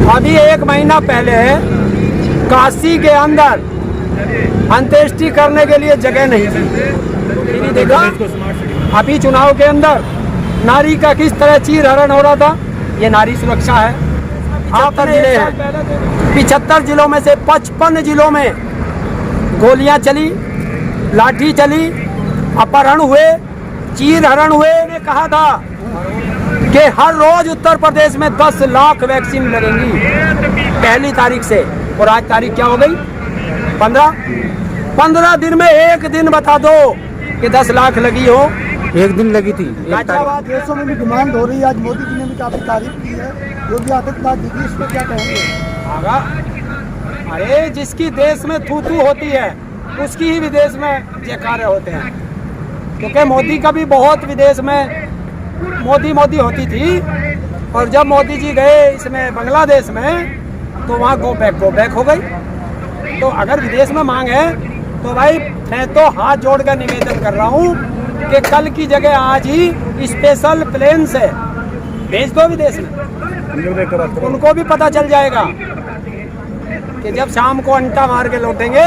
अभी 1 महीना पहले काशी के अंदर अंत्येष्टि करने के लिए जगह नहीं थी। फिर देखा अभी चुनाव के अंदर नारी का किस तरह चीर हरण हो रहा था। ये नारी सुरक्षा है। 75 जिले हैं, 75 जिलों में से 55 जिलों में गोलियां चली, लाठी चली, अपहरण हुए, चीर हरण हुए। ने कहा था कि हर रोज उत्तर प्रदेश में 10 लाख वैक्सीन लगेंगी 1 तारीख से। और आज तारीख क्या हो गई? 15 दिन में एक दिन बता दो कि 10 लाख लगी हो। एक दिन लगी थी। गाजियाबाद देशों में भी डिमांड हो रही है। आज मोदी जी ने भी काफी तारीफ की है। योगी आदित्यनाथ जी की, इस पर क्या कहेंगे? अरे जिसकी देश में थू थू होती है उसकी ही विदेश में जयकारे होते हैं। क्योंकि मोदी का भी बहुत विदेश में मोदी होती थी। और जब मोदी जी गए इसमें बांग्लादेश में तो वहाँ गो बैक हो गई। तो अगर विदेश में मांग है तो भाई मैं तो हाथ जोड़कर निवेदन कर रहा हूँ कि कल की जगह आज ही स्पेशल प्लेन से भेज दो विदेश में। उनको भी पता चल जाएगा कि जब शाम को अंटा मार के लौटेंगे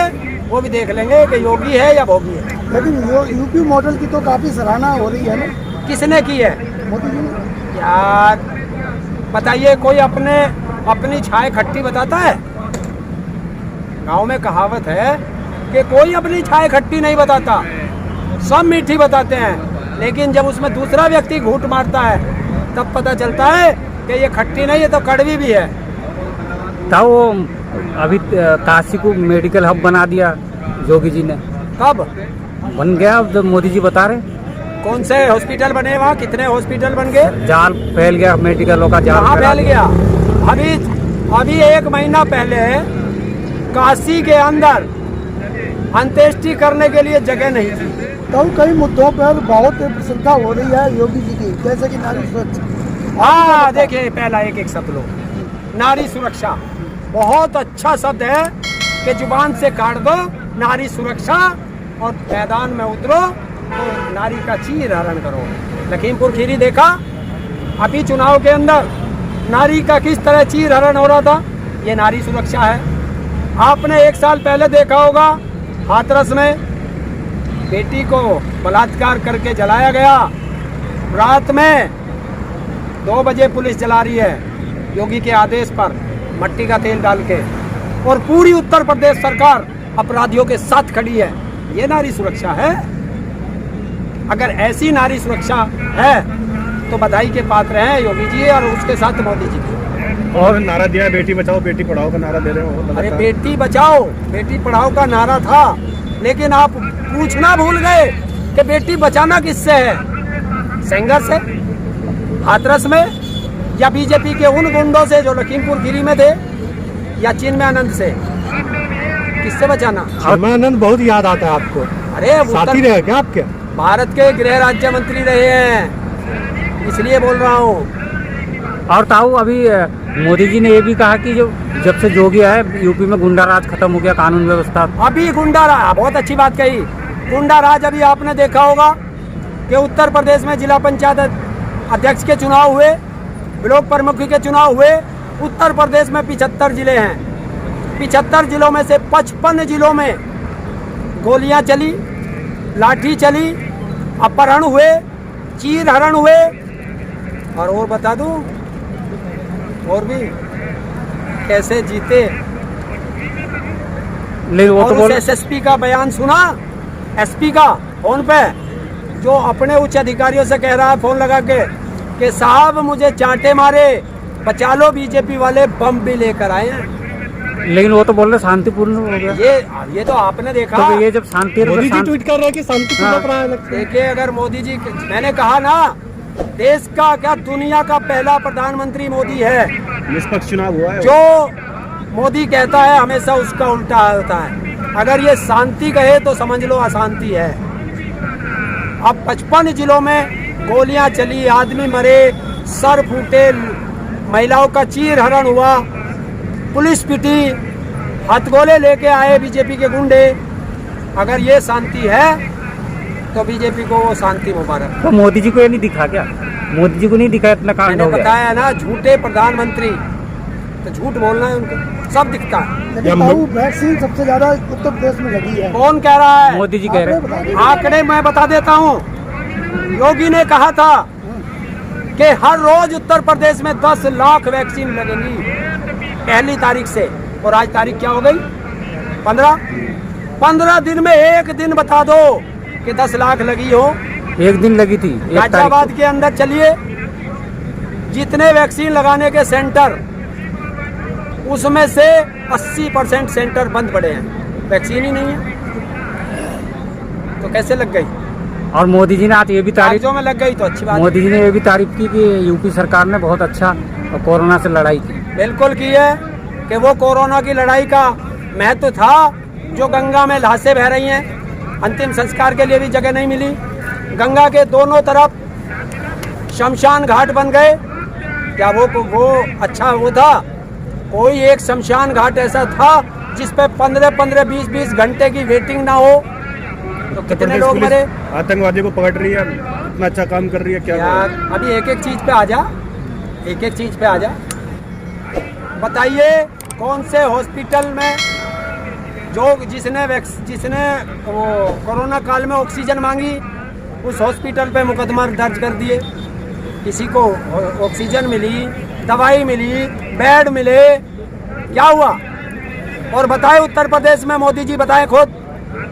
वो भी देख लेंगे कि योगी है या भोगी है। लेकिन यूपी मॉडल की तो काफी सराहना हो रही है ना। किसने की है? मोदी जी ने। यार बताइए, कोई अपनी छाय खट्टी बताता है? गांव में कहावत है कि कोई अपनी छाय खट्टी नहीं बताता, सब मीठी बताते हैं। लेकिन जब उसमें दूसरा व्यक्ति घूंट मारता है तब पता चलता है कि ये खट्टी नहीं है तो कड़वी भी है। था वो अभी काशी को मेडिकल हब बना दिया योगी जी ने। कब बन गया? अब मोदी जी बता रहे। कौन से हॉस्पिटल बने? वहाँ कितने हॉस्पिटल बन गए? जाल फैल गया, मेडिकलों का जाल कहाँ फैल गया? अभी 1 महीना पहले काशी के अंदर अंत्येष्टि करने के लिए जगह नहीं थी। तो कई मुद्दों पर बहुत प्रशंसा हो रही है योगी जी की, जैसे कि नारी सुरक्षा। हाँ देखिए, पहला एक शब्द लो, नारी सुरक्षा। बहुत अच्छा शब्द है कि जुबान से काट दो नारी सुरक्षा और मैदान में उतरो तो नारी का चीर हरण करो। लखीमपुर खीरी देखा अभी चुनाव के अंदर नारी का किस तरह चीर हरण हो रहा था। ये नारी सुरक्षा है। आपने 1 साल पहले देखा होगा हाथरस में बेटी को बलात्कार करके जलाया गया। रात में 2 बजे पुलिस जला रही है योगी के आदेश पर मट्टी का तेल डाल के। और पूरी उत्तर प्रदेश सरकार अपराधियों के साथ खड़ी है। ये नारी सुरक्षा है। अगर ऐसी नारी सुरक्षा है तो बधाई के पात्र हैं योगी जी और उसके साथ मोदी जी। और नारा दिया बेटी बचाओ बेटी पढ़ाओ का नारा दे रहे हो। अरे बेटी बचाओ बेटी पढ़ाओ का नारा था, लेकिन आप पूछना भूल गए कि बेटी बचाना किससे है? सेंगर से, हाथरस में, या बीजेपी के उन गुंडों से जो लखीमपुर खीरी में थे, या चिन्मयानंद से? किससे बचाना? चिन्मयानंद बहुत याद आता है आपको। अरे साथी रहे क्या आपके? भारत के गृह राज्य मंत्री रहे हैं, इसलिए बोल रहा हूँ। और ताऊ अभी मोदी जी ने ये भी कहा कि जब से योगी है यूपी में गुंडा राज खत्म हो गया, कानून व्यवस्था। अभी गुंडा राज, बहुत अच्छी बात कही, गुंडा राज। अभी आपने देखा होगा कि उत्तर प्रदेश में जिला पंचायत अध्यक्ष के चुनाव हुए, ब्लॉक प्रमुख के चुनाव हुए। उत्तर प्रदेश में 75 जिले हैं, 75 जिलों में से 55 जिलों में गोलियां चली, लाठी चली, अपहरण हुए, चीर हरण हुए। और बता दूं और भी कैसे जीते। और उस एसएसपी का बयान सुना, एसपी का फोन पे, जो अपने उच्च अधिकारियों से कह रहा है फोन लगा के कि साहब मुझे चांटे मारे, बचा लो, बीजेपी वाले बम भी लेकर आए हैं। लेकिन वो तो बोल रहे शांतिपूर्ण हो गया। ये तो आपने देखा। तो ये जब शांति मोदी जी ट्वीट कर रहे हैं कि शांतिपूर्ण रहा है। देखिए, अगर मोदी जी, मैंने कहा ना, देश का क्या दुनिया का पहला प्रधानमंत्री मोदी है। निष्पक्ष चुनाव हुआ है। जो मोदी कहता है हमेशा उसका उल्टा होता है। अगर ये शांति कहे तो समझ लो अशांति है। अब 55 जिलों में गोलियां चली, आदमी मरे, सर फूटे, महिलाओं का चीर हरण हुआ, पुलिस पिटी, हथगोले लेके आए बीजेपी के गुंडे। अगर ये शांति है तो बीजेपी को वो शांति मुबारक। तो मोदी जी को ये नहीं दिखा क्या? मोदी जी को नहीं दिखा इतना कांड हो गया। मैंने बताया ना, झूठे प्रधानमंत्री, तो झूठ बोलना है उनको, सब दिखता है। लेकिन ताऊ वैक्सीन सबसे ज्यादा उत्तर प्रदेश में लगी है। कौन कह रहा है? मोदी जी कह रहे हैं। आंकड़े मैं बता देता हूँ। योगी ने कहा था कि हर रोज उत्तर प्रदेश में 10 लाख वैक्सीन लगेंगी पहली तारीख से, और आज तारीख क्या हो गई? 15 दिन में एक दिन बता दो कि 10 लाख लगी हो। एक दिन लगी थी, एक तारीख गाजियाबाद के अंदर चलिए, जितने वैक्सीन लगाने के सेंटर, उसमें से 80% सेंटर बंद पड़े हैं, वैक्सीन ही नहीं है, तो कैसे लग गई? और मोदी जी ने आज ये भी तारीफ, कागजों में लग गई तो अच्छी बात है। मोदी जी ने ये भी तारीफ की कि यूपी सरकार ने बहुत अच्छा कोरोना से लड़ाई की। बिल्कुल की है कि वो कोरोना की लड़ाई का महत्व था। जो गंगा में लाशें बह रही हैं, अंतिम संस्कार के लिए भी जगह नहीं मिली, गंगा के दोनों तरफ शमशान घाट बन गए, क्या वो अच्छा वो था? कोई एक शमशान घाट ऐसा था जिस पे 15 20 घंटे की वेटिंग ना हो, तो कितने लोग मरे? आतंकवादियों को पकड़ रही है, इतना अच्छा काम कर रही है क्या? यार अभी एक एक चीज पे आ जा, एक एक चीज पे आ जा। बताइए कौन से हॉस्पिटल में जिसने वो कोरोना काल में ऑक्सीजन मांगी, उस हॉस्पिटल पे मुकदमा दर्ज कर दिए। किसी को ऑक्सीजन मिली, दवाई मिली, बेड मिले, क्या हुआ? और बताए उत्तर प्रदेश में मोदी जी बताए खुद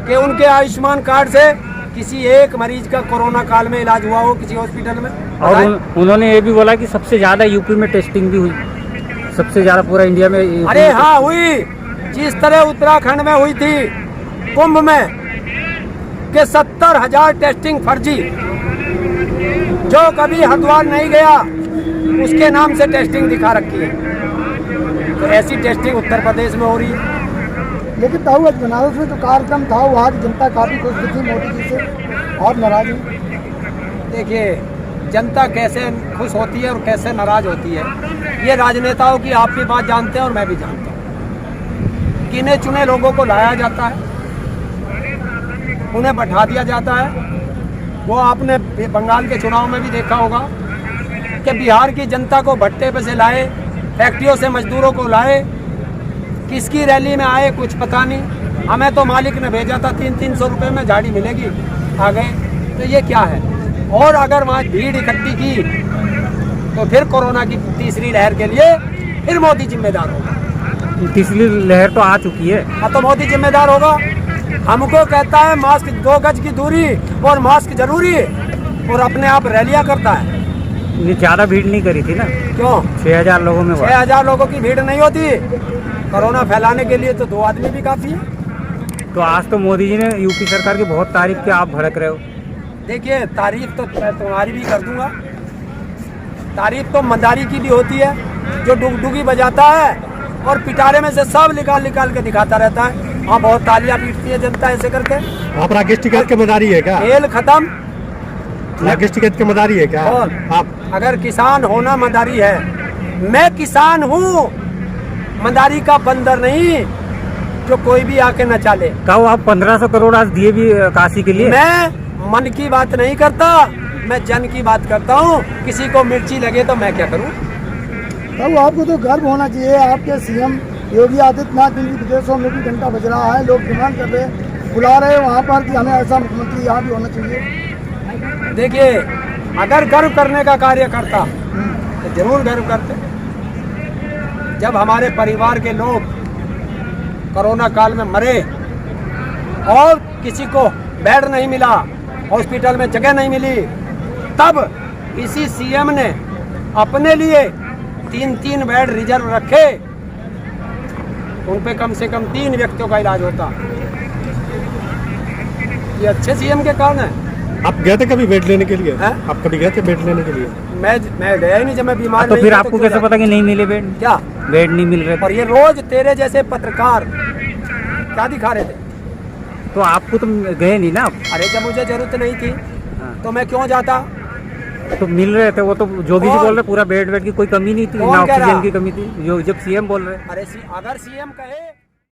कि उनके आयुष्मान कार्ड से किसी एक मरीज का कोरोना काल में इलाज हुआ हो किसी हॉस्पिटल में? और उन्होंने ये भी बोला कि सबसे ज्यादा यूपी में टेस्टिंग भी हुई, सबसे ज्यादा पूरा इंडिया में। अरे हाँ हुई, जिस तरह उत्तराखंड में हुई थी कुंभ में कि 70,000 टेस्टिंग फर्जी, जो कभी हरिद्वार नहीं गया उसके नाम से टेस्टिंग दिखा रखी है। तो ऐसी टेस्टिंग उत्तर प्रदेश में हो रही है। लेकिन ताऊ आज बनारस में जो कार्यक्रम था, वहाँ की जनता काफी खुश थी मोदी जी से और नाराज हुई। देखिए जनता कैसे खुश होती है और कैसे नाराज होती है, ये राजनेताओं की आप भी बात जानते हैं और मैं भी जानता हूँ। गिने चुने लोगों को लाया जाता है, उन्हें बैठा दिया जाता है। वो आपने बंगाल के चुनाव में भी देखा होगा कि बिहार की जनता को भट्टे पे से लाए, फैक्ट्रियों से मजदूरों को लाए, किसकी रैली में आए कुछ पता नहीं। हमें तो मालिक ने भेजा था 300 रुपये में झाड़ी मिलेगी, आ गए। तो ये क्या है? और अगर वहाँ भीड़ इकट्ठी की तो फिर कोरोना की तीसरी लहर के लिए फिर मोदी जिम्मेदार होगा। तीसरी लहर तो आ चुकी है। हाँ तो मोदी जिम्मेदार होगा। हमको कहता है मास्क 2 गज की दूरी और मास्क जरूरी, और अपने आप रैलियां करता है। ज्यादा भीड़ नहीं करी थी ना, क्यों? 6,000 लोगों में 6,000 लोगों की भीड़ नहीं होती। कोरोना फैलाने के लिए तो 2 आदमी भी काफी है। तो आज तो मोदी जी ने यूपी सरकार की बहुत तारीफ की, आप भड़क रहे हो। देखिए तारीफ तो मैं तुम्हारी भी कर दूंगा, तारीफ तो मदारी की भी होती है, जो डुगडुगी बजाता है और पिटारे में से सब निकाल के दिखाता रहता है। हाँ बहुत तालियां पीटती है जनता ऐसे करके। आप राकेश टिकैत के मदारी है क्या? खेल खत्म। राकेश टिकैत के मदारी है क्या? और आप अगर किसान होना मदारी है, मैं किसान हूँ, मदारी का बंदर नहीं जो कोई भी आके न चाले। कहो आप 1500 करोड़ आज दिए भी काशी के लिए। मैं मन की बात नहीं करता, मैं जन की बात करता हूँ। किसी को मिर्ची लगे तो मैं क्या करूँ? ताऊ आपको तो गर्व होना चाहिए, आपके सीएम योगी आदित्यनाथ जिनकी विदेशों में भी घंटा बज रहा है, लोग डिमांड कर रहे, बुला रहे वहाँ पर कि हमें ऐसा मुख्यमंत्री यहाँ भी होना चाहिए। देखिए अगर गर्व करने का कार्य करता तो जरूर गर्व करते। जब हमारे परिवार के लोग कोरोना काल में मरे और किसी को बेड नहीं मिला, हॉस्पिटल में जगह नहीं मिली, तब इसी सीएम ने अपने लिए 3 बेड रिजर्व रखे, उन पे कम से कम 3 व्यक्तियों का इलाज होता। ये अच्छे सीएम के कारण है। आप गए थे कभी बेड लेने के लिए? है? आप कभी गए थे बेड लेने के लिए? मैं गया ही नहीं जब मैं बीमार तो नहीं फिर था, आपको क्यों कैसे पता कि नहीं मिले बेड? क्या बेड नहीं मिल रहे और थे? ये रोज तेरे जैसे पत्रकार क्या दिखा रहे थे? तो आपको तो गए नहीं ना आप। अरे जब मुझे जरूरत नहीं थी हाँ। तो मैं क्यों जाता? तो मिल रहे थे, वो तो जोगी जी कौन? बोल रहे पूरा बेड की कोई कमी नहीं थी, कौन ना कह रहा? ऑक्सीजन की कमी थी, जो जब सीएम बोल रहे। अरे अगर सीएम कहे